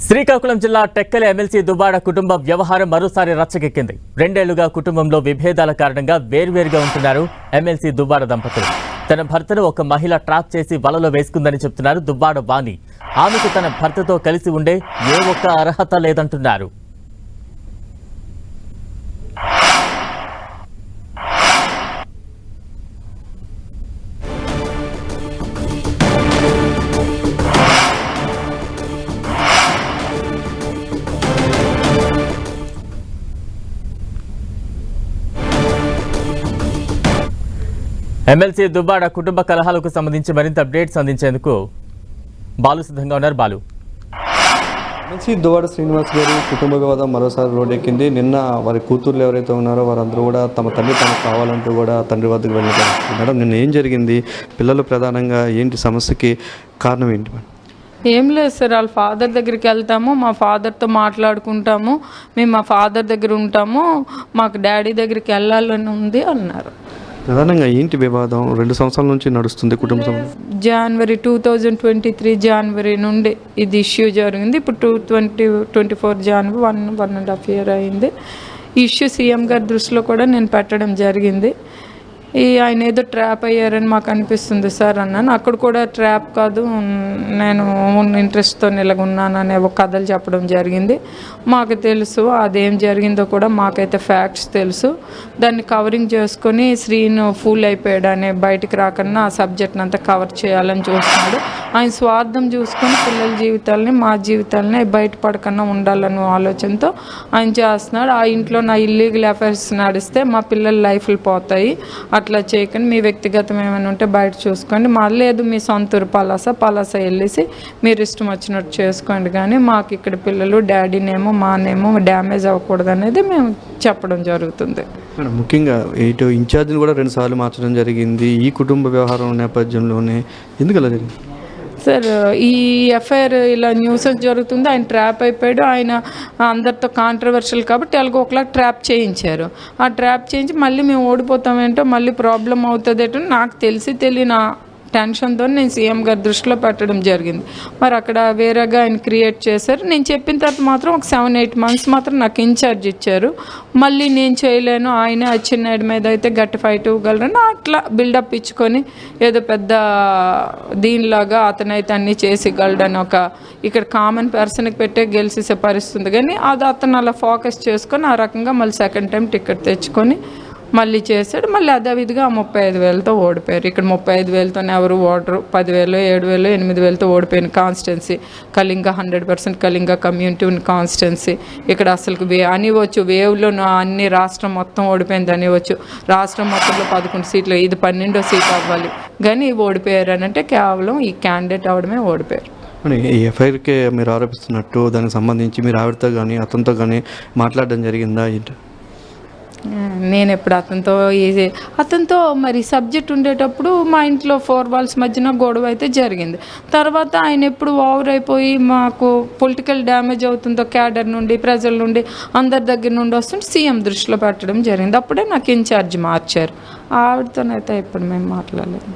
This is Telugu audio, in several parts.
శ్రీకాకుళం జిల్లా టెక్కలి ఎమ్మెల్సీ దువ్వాడ కుటుంబ వ్యవహారం మరోసారి రచ్చకెక్కింది. 2 ఏళ్లుగా కుటుంబంలో విభేదాల కారణంగా వేర్వేరుగా ఉంటున్నారు ఎమ్మెల్సీ దువ్వాడ దంపతులు. తన భర్తను ఒక మహిళ ట్రాప్ చేసి వలలో వేసుకుందని చెప్తున్నారు దువ్వాడ వాణి. ఆమెకు తన భర్తతో కలిసి ఉండే ఏ ఒక్క అర్హత లేదంటున్నారు. ఎమ్మెల్సీ దువ్వాడ కుటుంబ కలహాలకు సంబంధించి మరింత అప్డేట్స్ అందించేందుకు బాలు సిద్ధంగా ఉన్నారు. బాలు, ఎమ్మెల్సీ దువ్వాడ శ్రీనివాస్ గారి కుటుంబ వివాదం మరోసారి రోడ్డెక్కింది. నిన్న వారి కూతుర్లు ఎవరైతే ఉన్నారో వారందరూ కూడా తమ తండ్రి తమకు కావాలంటూ కూడా తండ్రి వద్దకు వెళ్ళారు. మేడం, నిన్న ఏం జరిగింది? పిల్లలు ప్రధానంగా ఏంటి సమస్యకి కారణం ఏంటి? ఏం లేదు సార్, వాళ్ళ ఫాదర్ దగ్గరికి వెళ్తాము, మా ఫాదర్తో మాట్లాడుకుంటాము, మేము మా ఫాదర్ దగ్గర ఉంటాము, మాకు డాడీ దగ్గరికి వెళ్ళాలని ఉంది అన్నారు. ప్రధానంగా ఏంటి వివాదం? 2 సంవత్సరాల నుంచి నడుస్తుంది కుటుంబం. జనవరి 2023 జనవరి నుండి ఇది ఇష్యూ జరిగింది. ఇప్పుడు 2024 జనవరి 1.5 year అయింది. ఈ ఇష్యూ సీఎం గారి దృష్టిలో కూడా నేను పెట్టడం జరిగింది. ఆయన ఏదో ట్రాప్ అయ్యారని మాకు అనిపిస్తుంది సార్ అన్నాను. అక్కడ కూడా ట్రాప్ కాదు, నేను ఇంట్రెస్ట్తో నిలగొన్నాననే ఒక కథలు చెప్పడం జరిగింది. మాకు తెలుసు అదేం జరిగిందో కూడా మాకైతే ఫ్యాక్ట్స్ తెలుసు. దాన్ని కవరింగ్ చేసుకొని శ్రీను ఫూల్ అయిపోయాడు అనే బయటికి రాకుండా ఆ సబ్జెక్ట్ని అంతా కవర్ చేయాలని చూస్తున్నాడు. ఆయన స్వార్థం చూసుకొని పిల్లల జీవితాలని మా జీవితాలని బయటపడకుండా ఉండాలన్న ఆలోచనతో ఆయన చేస్తున్నాడు. ఆ ఇంట్లో నా ఇల్లీగల్ అఫైర్స్ నడిస్తే మా పిల్లల లైఫ్లు పోతాయి, అట్లా చేయకండి, మీ వ్యక్తిగతం ఏమైనా ఉంటే బయట చూసుకోండి, లేదు మీ సొంతూరు పలాస వెళ్ళేసి మీరు ఇష్టం వచ్చినట్టు చేసుకోండి, కానీ మాకు ఇక్కడ పిల్లలు డాడీనేమో మానేమో డ్యామేజ్ అవ్వకూడదు అనేది మేము చెప్పడం జరుగుతుంది. ముఖ్యంగా ఇటు ఇన్ఛార్జిని కూడా 2 సార్లు మార్చడం జరిగింది. ఈ కుటుంబ వ్యవహారం నేపథ్యంలోనే ఎందుకు అలా జరిగింది సార్? ఈ ఎఫ్ఐఆర్ ఇలా న్యూస్ జరుగుతుంది, ఆయన ట్రాప్ అయిపోయాడు, ఆయన అందరితో కాంట్రవర్షియల్ కాబట్టి వాళ్ళకి ఒకలా ట్రాప్ చేయించారు. ఆ ట్రాప్ చేయించి మళ్ళీ మేము ఓడిపోతామేంటో, మళ్ళీ ప్రాబ్లం అవుతుందేటో నాకు తెలియని టెన్షన్తో నేను సీఎం గారి దృష్టిలో పెట్టడం జరిగింది. మరి అక్కడ వేరేగా ఆయన క్రియేట్ చేశారు. నేను చెప్పిన తర్వాత మాత్రం ఒక 7-8 months మాత్రం నాకు ఇన్ఛార్జ్ ఇచ్చారు. మళ్ళీ నేను చేయలేను, ఆయన చిన్నాడు మీద అయితే గట్టి ఫైట్ ఇవ్వగలరని అట్లా బిల్డప్ ఇచ్చుకొని ఏదో పెద్ద దీనిలాగా అతనైతే అన్నీ చేసిగలడని ఒక ఇక్కడ కామన్ పర్సన్కి పెట్టే గెలిచేసే పరిస్థితుంది. కానీ అది అతను అలా ఫోకస్ చేసుకొని ఆ రకంగా మళ్ళీ సెకండ్ టైం టికెట్ తెచ్చుకొని మళ్ళీ చేశాడు. మళ్ళీ అదేవిధిగా 35,000తో ఓడిపోయారు. ఇక్కడ 35,000తోనే ఎవరు ఓడరు, 10,000, 7,000, 8,000తో ఓడిపోయిన కాన్స్టిట్యున్సీ కళింగ 100% కళింగ కమ్యూనిటీ ఉన్న కాన్స్టిట్యున్సీ. ఇక్కడ అసలు అనివచ్చు వేవ్లో అన్ని రాష్ట్రం మొత్తం ఓడిపోయింది అనివచ్చు. రాష్ట్రం మొత్తంలో 11 సీట్లు, ఇది 12వ సీట్ అవ్వాలి, కానీ ఓడిపోయారు అని అంటే కేవలం ఈ క్యాండిడేట్ అవడమే ఓడిపోయారు. ఈ ఎఫ్ఐఆర్కే మీరు ఆరోపిస్తున్నట్టు దానికి సంబంధించి మీరు ఆవిడతో కానీ అతనితో కానీ మాట్లాడడం జరిగిందా ఏంటి? నేను ఎప్పుడు అతనితో మరి సబ్జెక్ట్ ఉండేటప్పుడు మా ఇంట్లో 4 walls మధ్యన గొడవ అయితే జరిగింది. తర్వాత ఆయన ఎప్పుడు ఓవర్ అయిపోయి మాకు పొలిటికల్ డ్యామేజ్ అవుతుందో క్యాడర్ నుండి ప్రజల నుండి అందరి దగ్గర నుండి వస్తుంటే సీఎం దృష్టిలో పెట్టడం జరిగింది. అప్పుడే నాకు ఇన్ఛార్జ్ మార్చారు. ఆవిడతోనైతే ఇప్పుడు మేము మాట్లాడలేదు.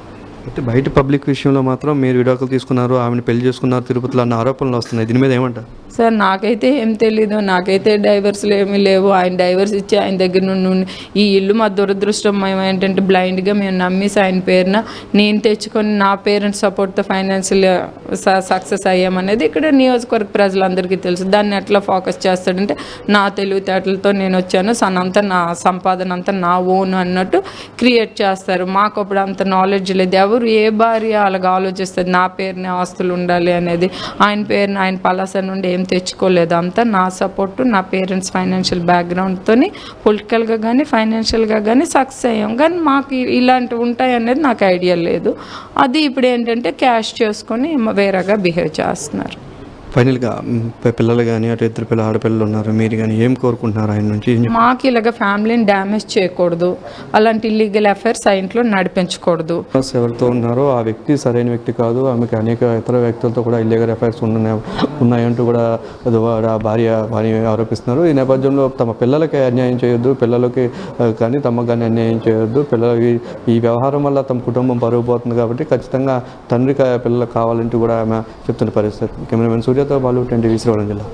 అయితే బయట పబ్లిక్ విషయంలో మాత్రం మీరు విడాకులు తీసుకున్నారు, ఆమెను పెళ్లి చేసుకున్నారు తిరుపతిలో అన్న ఆరోపణలు వస్తున్నాయి. దీని మీద ఏమంటారు? సార్ నాకైతే ఏం తెలీదు, నాకైతే డైవర్స్లు ఏమీ లేవు. ఆయన డైవర్స్ ఇచ్చి ఆయన దగ్గర నుండి ఈ ఇల్లు మా దురదృష్టం. మేము ఏంటంటే బ్లైండ్గా మేము నమ్మేసి ఆయన పేరున నేను తెచ్చుకొని నా పేరెంట్స్ సపోర్ట్తో ఫైనాన్షియల్ సక్సెస్ అయ్యామనేది ఇక్కడ నియోజకవర్గ ప్రజలందరికీ తెలుసు. దాన్ని ఎట్లా ఫోకస్ చేస్తాడంటే నా తెలివితేటలతో నేను వచ్చాను, అంతా నా సంపాదన అంతా నా ఓన్ అన్నట్టు క్రియేట్ చేస్తారు. మాకు అప్పుడు అంత నాలెడ్జ్ లేదు. ఎవరు ఏ భార్య అలాగ ఆలోచిస్తుంది నా పేరునే ఆస్తులు ఉండాలి అనేది? ఆయన పేరున ఆయన పలాస నుండి ఏం తెచ్చుకోలేదు, అంతా నా సపోర్టు నా పేరెంట్స్ ఫైనాన్షియల్ బ్యాక్గ్రౌండ్తో పొలిటికల్గా కానీ ఫైనాన్షియల్గా కానీ సక్సెస్ అయ్యాం. కానీ మాకు ఇలాంటివి ఉంటాయి అనేది నాకు ఐడియా లేదు. అది ఇప్పుడు ఏంటంటే క్యాష్ చేసుకొని వేరేగా బిహేవ్ చేస్తున్నారు. ఫైనల్గా పిల్లలు కానీ అటు 2 ఆడపిల్లలు ఉన్నారు, మీరు కానీ ఏం కోరుకుంటున్నారు ఆయన నుంచి? మాకు ఇలాగ ఫ్యామిలీని డ్యామేజ్ చేయకూడదు, అలాంటి ఇల్లీగల్ అఫైర్స్ ఆ ఇంట్లో నడిపించకూడదు. ఎవరితో ఉన్నారో ఆ వ్యక్తి సరైన వ్యక్తి కాదు, ఆమెకి అనేక ఇతర వ్యక్తులతో కూడా ఇల్లీగల్ అఫైర్స్ ఉన్నాయంటూ కూడా దువ్వాడ భార్య ఆరోపిస్తున్నారు. ఈ నేపథ్యంలో తమ పిల్లలకి అన్యాయం చేయొద్దు, పిల్లలకి కానీ తమకు కానీ అన్యాయం చేయొద్దు, పిల్లలకి ఈ వ్యవహారం వల్ల తమ కుటుంబం పరుగు పోతుంది కాబట్టి ఖచ్చితంగా తండ్రి పిల్లలకు కావాలంటూ కూడా ఆమె చెప్తున్న పరిస్థితి. కెమెరామెన్ సూర్యతో బాలు 10 టీవీ శ్రీకాకుళం జిల్లా.